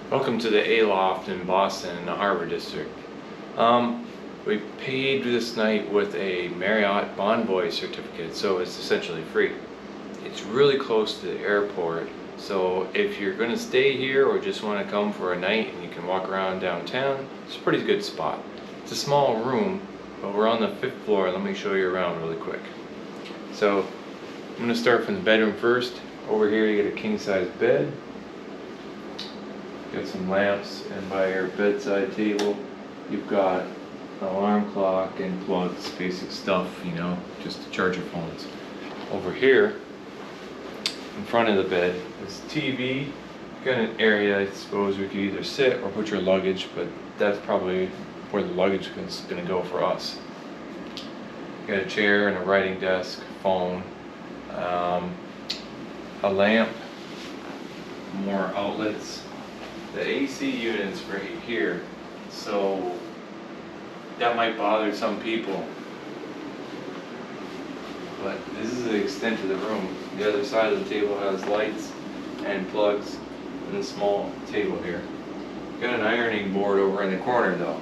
Welcome to the Aloft in Boston in the Harbor District. We paid this night with a Marriott Bonvoy certificate, so it's essentially free. It's really close to the airport, so if you're going to stay here or just want to come for a night and you can walk around downtown, it's a pretty good spot. It's a small room, but we're on the 5th floor. Let me show you around really quick. So I'm going to start from the bedroom first. Over here you get a king-size bed. Got some lamps, and by your bedside table you've got an alarm clock and plugs, basic stuff, you know, just to charge your phones. Over here in front of the bed is a TV. Got an area I suppose we could either sit or put your luggage, but that's probably where the luggage is going to go for us. Got a chair and a writing desk, phone, a lamp, more outlets. The AC unit's right here, so that might bother some people, but this is the extent of the room. The other side of the table has lights and plugs, and a small table here. Got an ironing board over in the corner though.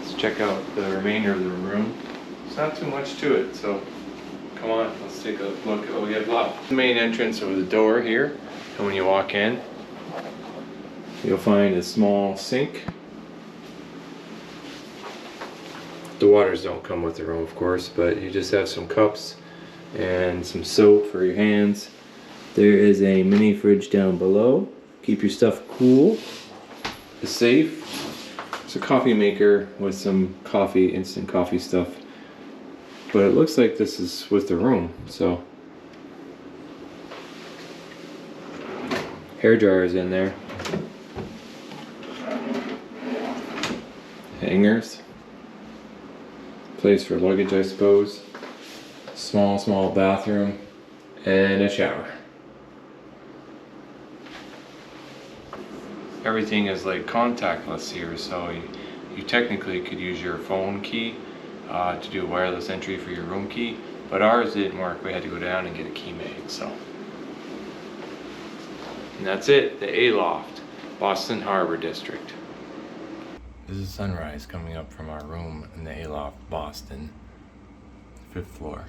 Let's check out the remainder of the room. There's not too much to it, so come on, let's take a look at what we have left. The main entrance over the door here. And when you walk in, you'll find a small sink. The waters don't come with the room, of course, but you just have some cups and some soap for your hands. There is a mini fridge down below. Keep your stuff cool. A safe. It's a coffee maker with some coffee, instant coffee stuff. But it looks like this is with the room, so. Hair dryers in there. Hangers. Place for luggage, I suppose. Small bathroom. And a shower. Everything is like contactless here, so you technically could use your phone key to do a wireless entry for your room key, but ours didn't work. We had to go down and get a key made, so. And that's it, the Aloft, Boston Harbor District. This is sunrise coming up from our room in the Aloft, Boston, 5th floor.